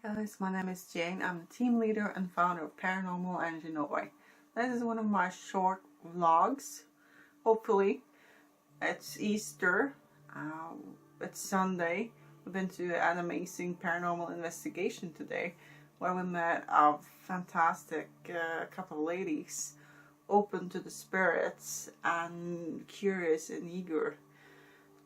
Hi guys, my name is Jane. I'm the team leader and founder of Paranormal Energy Norway. This is one of my short vlogs. Hopefully, it's Easter. It's Sunday. We've been to an amazing paranormal investigation today where we met a fantastic couple of ladies open to the spirits and curious and eager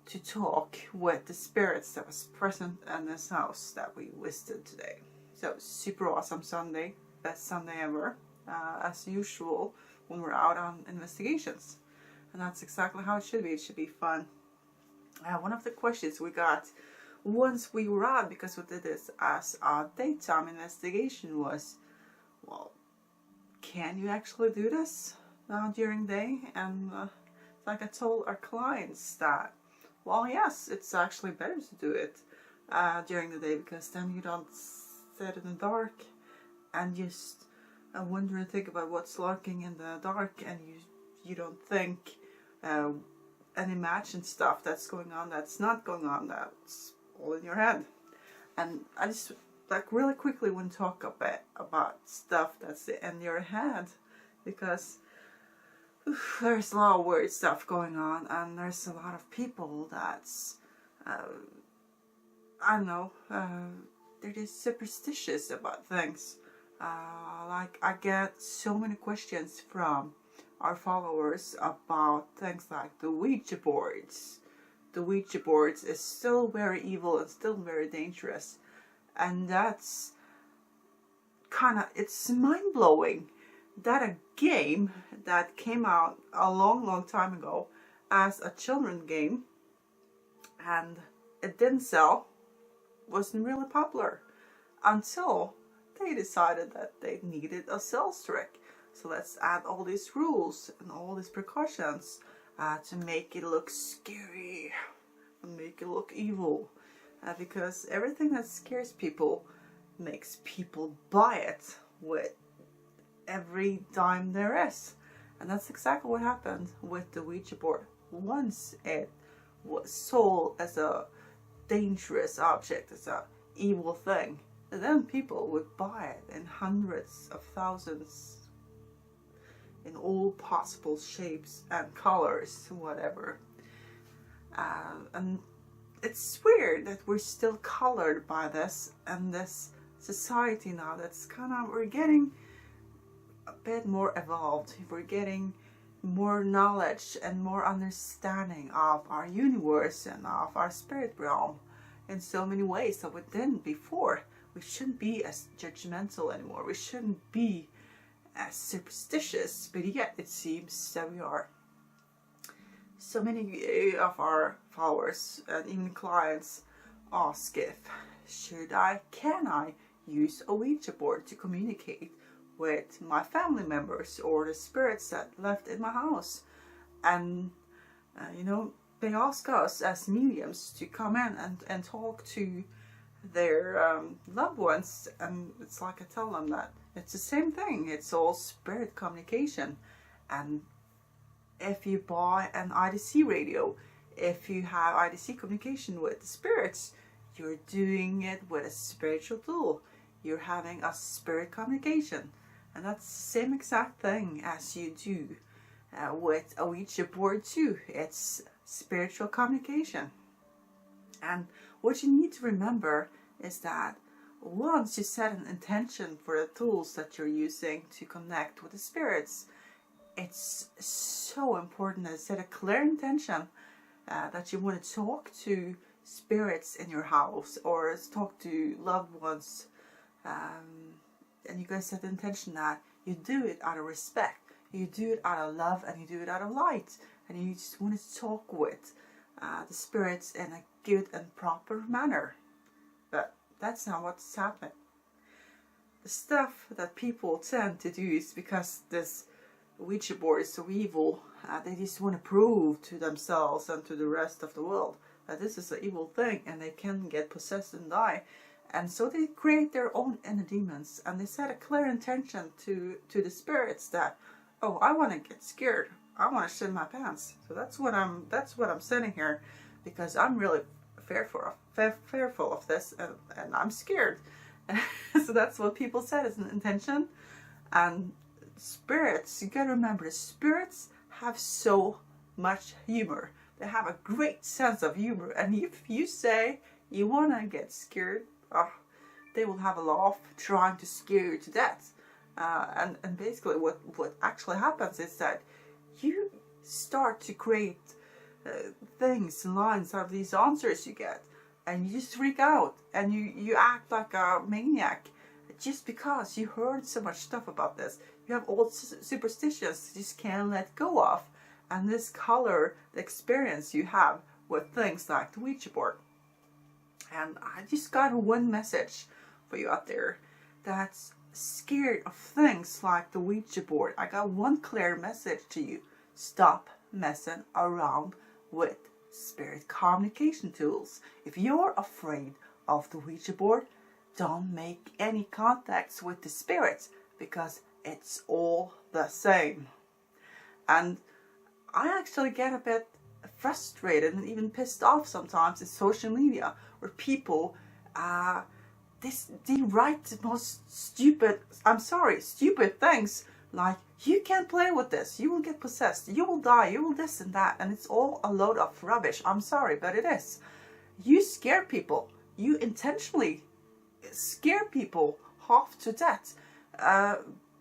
to talk with the spirits that was present in this house that we visited today. So super awesome Sunday, best Sunday ever, as usual when we're out on investigations, and that's exactly how it should be. It should be fun. One of the questions we got once we were out, because we did this as a daytime investigation, was, well, can you actually do this during the day? And like I told our clients that, well, yes, it's actually better to do it during the day, because then you don't sit in the dark and just wonder and think about what's lurking in the dark, and you don't think and imagine stuff that's going on that's not going on, that's all in your head. And I just really quickly want to talk a bit about stuff that's in your head, because there's a lot of weird stuff going on, and there's a lot of people that's I don't know, they're just superstitious about things. Like, I get so many questions from our followers about things like the Ouija boards. The Ouija boards is still very evil and still very dangerous, and that's it's mind-blowing that a game that came out a long time ago as a children's game and it didn't sell, wasn't really popular until they decided that they needed a sales trick. So let's add all these rules and all these precautions to make it look scary and make it look evil, because everything that scares people makes people buy it with every dime there is. And that's exactly what happened with the Ouija board. Once it was sold as a dangerous object, as a evil thing, then people would buy it in hundreds of thousands, in all possible shapes and colors, whatever. And it's weird that we're still colored by this, and this society now that's we're getting a bit more evolved. We're getting more knowledge and more understanding of our universe and of our spirit realm in so many ways that we didn't before. We shouldn't be as judgmental anymore. We shouldn't be as superstitious, but yet it seems that we are. So many of our followers and even clients ask if can I use a Ouija board to communicate with my family members or the spirits that left in my house. And you know, they ask us as mediums to come in and talk to their loved ones, and it's like I tell them that it's the same thing. It's all spirit communication. And if you buy an IDC radio, if you have IDC communication with the spirits, you're doing it with a spiritual tool. You're having a spirit communication. And that's the same exact thing as you do with a Ouija board too. It's spiritual communication. And what you need to remember is that once you set an intention for the tools that you're using to connect with the spirits, it's so important to set a clear intention that you want to talk to spirits in your house or talk to loved ones. And you guys set the intention that you do it out of respect, you do it out of love, and you do it out of light, and you just want to talk with the spirits in a good and proper manner. But that's not what's happening. The stuff that people tend to do is because this Ouija board is so evil, they just want to prove to themselves and to the rest of the world that this is an evil thing and they can get possessed and die. And so they create their own inner demons, and they set a clear intention to the spirits that, oh, I want to get scared. I want to shit my pants. So that's what I'm sitting here, because I'm really fearful of this, and I'm scared. So that's what people said is an intention. And spirits, you gotta remember, the spirits have so much humor. They have a great sense of humor. And if you say you wanna get scared, they will have a laugh trying to scare you to death. And basically what actually happens is that you start to create things and lines out of these answers you get, and you just freak out and you act like a maniac just because you heard so much stuff about this. You have old superstitions you just can't let go of, and this color the experience you have with things like the Ouija board. And I just got one message for you out there that's scared of things like the Ouija board. I got one clear message to you: stop messing around with spirit communication tools. If you're afraid of the Ouija board, don't make any contacts with the spirits, because it's all the same. And I actually get a bit frustrated and even pissed off sometimes in social media, where people they write the most stupid things like, you can't play with this, you will get possessed, you will die, you will this and that, and it's all a load of rubbish. I'm sorry, but it is. You scare people. You intentionally scare people half to death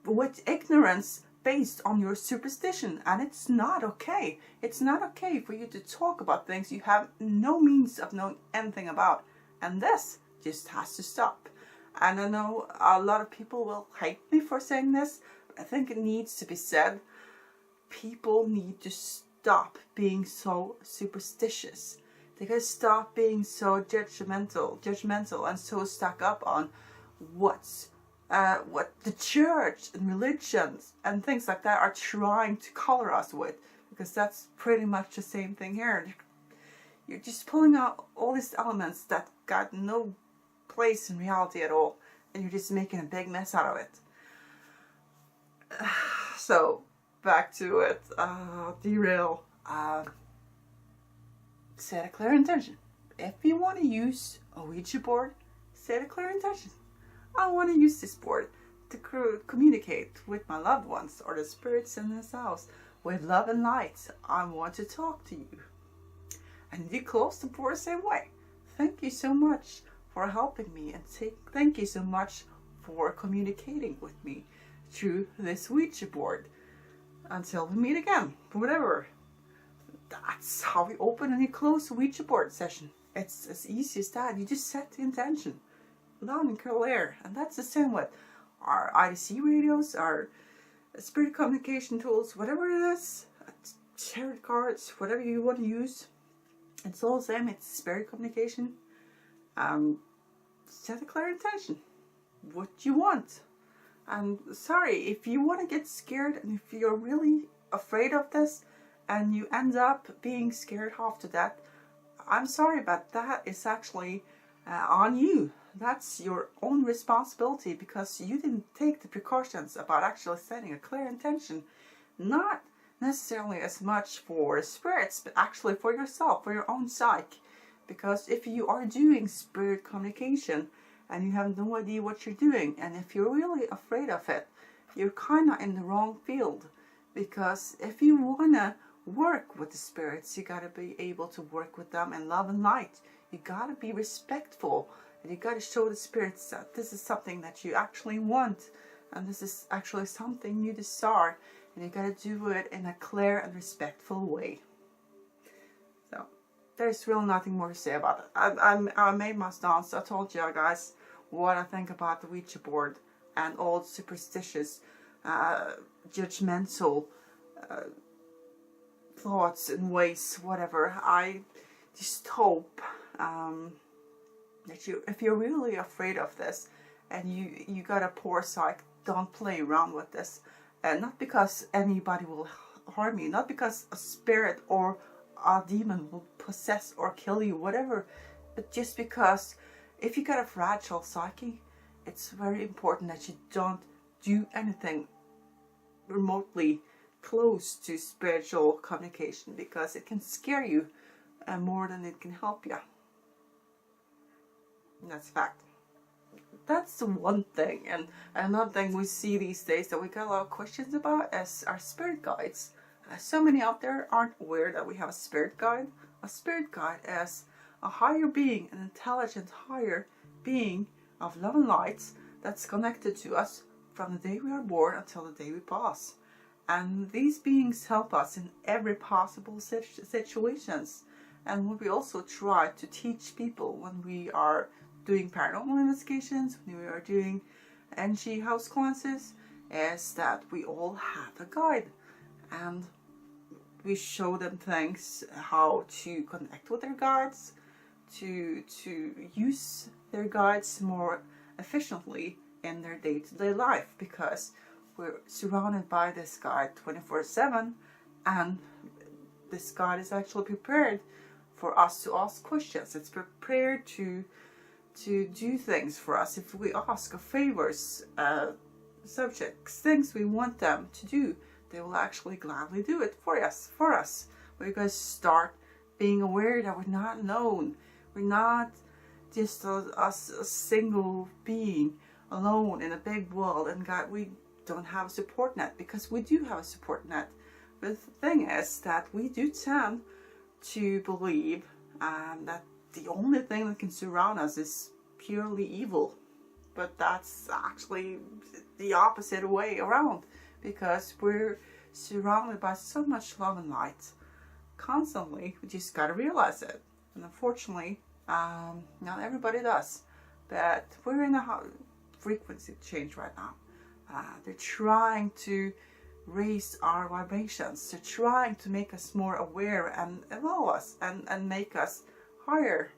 with ignorance based on your superstition, and it's not okay. It's not okay for you to talk about things you have no means of knowing anything about, and this just has to stop. And I know a lot of people will hate me for saying this, but I think it needs to be said. People need to stop being so superstitious. They gotta stop being so judgmental and so stuck up on what the church and religions and things like that are trying to color us with, because that's pretty much the same thing here. You're just pulling out all these elements that got no place in reality at all, and you're just making a big mess out of it. So back to it. Derail. Set a clear intention. If you want to use a Ouija board, set a clear intention. I want to use this board to communicate with my loved ones or the spirits in this house with love and light. I want to talk to you. And you close the board the same way. Thank you so much for helping me, and thank you so much for communicating with me through this Ouija board. Until we meet again, whatever. That's how we open and you close a Ouija board session. It's as easy as that. You just set the intention, loud and clear. And that's the same with our IDC radios, our spirit communication tools, whatever it is, tarot cards, whatever you want to use. It's all the same. It's spirit communication. Set a clear intention. What you want. And sorry, if you want to get scared and if you're really afraid of this and you end up being scared half to death, I'm sorry, but that is actually on you. That's your own responsibility, because you didn't take the precautions about actually setting a clear intention. Not necessarily as much for spirits, but actually for yourself, for your own psyche. Because if you are doing spirit communication and you have no idea what you're doing, and if you're really afraid of it, you're kind of in the wrong field. Because if you want to work with the spirits, you got to be able to work with them in love and light. You got to be respectful, and you got to show the spirits that this is something that you actually want, and this is actually something you desire, and you got to do it in a clear and respectful way. So there's really nothing more to say about it. I made my stance. I told you guys what I think about the Ouija board and all superstitious, judgmental thoughts and ways, whatever. I just hope that if you're really afraid of this and you got a poor psyche, don't play around with this. Not because anybody will harm you, not because a spirit or a demon will possess or kill you, whatever, but just because if you got a fragile psyche, it's very important that you don't do anything remotely close to spiritual communication, because it can scare you more than it can help you. And that's a fact. that's the one thing. And another thing we see these days that we get a lot of questions about is our spirit guides. So many out there aren't aware that we have a spirit guide. A spirit guide is a higher being, an intelligent higher being of love and light that's connected to us from the day we are born until the day we pass. And these beings help us in every possible situations. And what we also try to teach people when we are doing paranormal investigations, when we are doing NG house cleanses, is that we all have a guide. And we show them things, how to connect with their guides, to use their guides more efficiently in their day-to-day life, because we're surrounded by this guide 24/7, and this guide is actually prepared for us to ask questions. It's prepared to do things for us. If we ask favors, subjects, things we want them to do, they will actually gladly do it for us. We're going to start being aware that we're not alone. We're not just a single being alone in a big world, and God, we don't have a support net, because we do have a support net. But the thing is that we do tend to believe that the only thing that can surround us is purely evil. But that's actually the opposite way around, because we're surrounded by so much love and light constantly. We just gotta realize it. And unfortunately, not everybody does. But we're in a frequency change right now. They're trying to raise our vibrations. They're trying to make us more aware and evolve us and make us higher.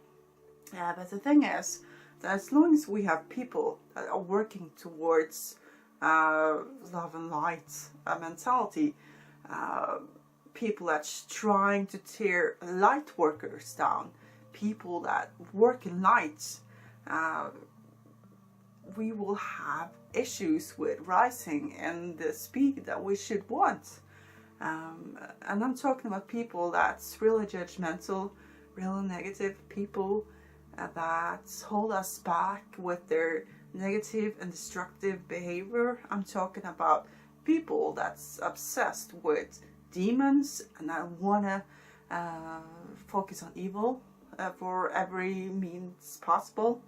But the thing is that as long as we have people that are working towards love and light mentality, people that's trying to tear light workers down, people that work in light, we will have issues with rising in the speed that we should want. And I'm talking about people that's really judgmental, really negative, people that hold us back with their negative and destructive behavior. I'm talking about people that's obsessed with demons and that want to focus on evil for every means possible.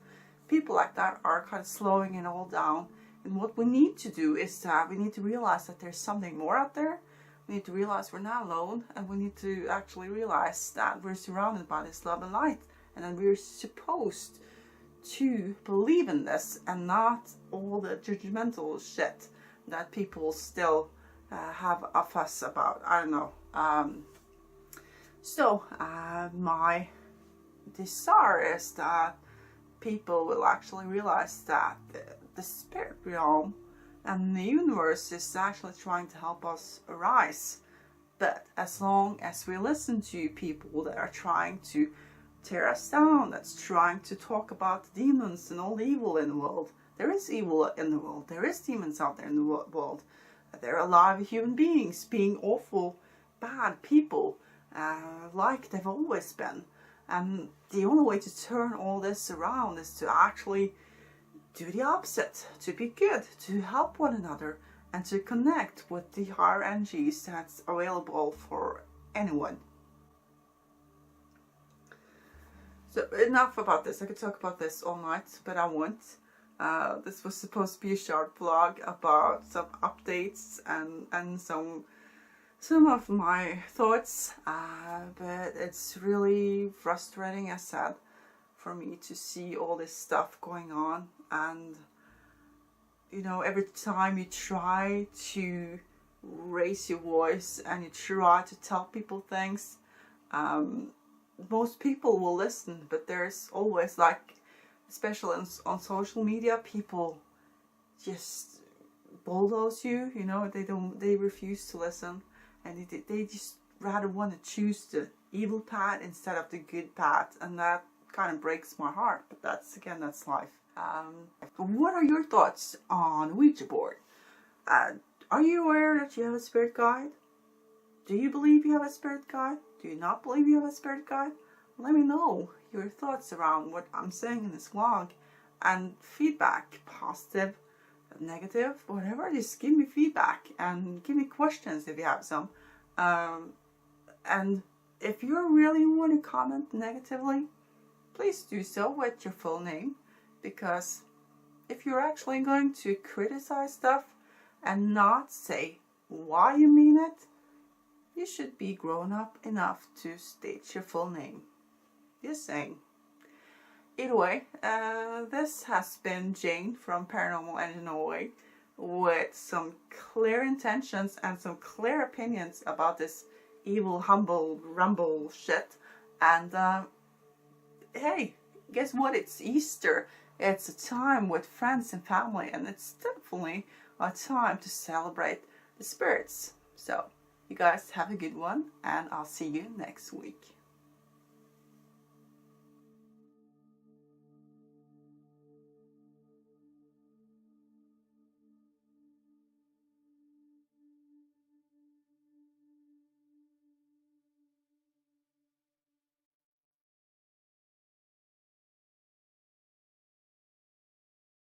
People like that are kind of slowing it all down. And what we need to do is that we need to realize that there's something more out there. We need to realize we're not alone, and we need to actually realize that we're surrounded by this love and light, and that we're supposed to believe in this and not all the judgmental shit that people still have a fuss about. I don't know. My desire is that people will actually realize that the spirit realm and the universe is actually trying to help us arise. But as long as we listen to people that are trying to tear us down, that's trying to talk about the demons and all the evil in the world, there is evil in the world, there is demons out there in the world, there are a lot of human beings being awful, bad people, like they've always been. And the only way to turn all this around is to actually do the opposite, to be good, to help one another, and to connect with the higher energies that's available for anyone. So enough about this. I could talk about this all night, but I won't. This was supposed to be a short vlog about some updates and some of my thoughts, but it's really frustrating, as said, for me to see all this stuff going on. And you know, every time you try to raise your voice and you try to tell people things, most people will listen, but there's always, like, especially on social media, people just bulldoze you, you know, they refuse to listen, and they just rather want to choose the evil path instead of the good path, and that kind of breaks my heart. But that's life. What are your thoughts on Ouija board? Are you aware that you have a spirit guide? Do you believe you have a spirit guide? Do you not believe you have a spirit guide? Let me know your thoughts around what I'm saying in this vlog. and feedback, positive, negative, whatever. Just give me feedback and give me questions if you have some. And if you really want to comment negatively, please do so with your full name, because if you're actually going to criticize stuff and not say why you mean it, you should be grown up enough to state your full name. Just saying. Either way, this has been Jane from Paranormal Engine Norway with some clear intentions and some clear opinions about this evil, humble, rumble shit. And hey, guess what? It's Easter. It's a time with friends and family, and it's definitely a time to celebrate the spirits. So, you guys have a good one, and I'll see you next week.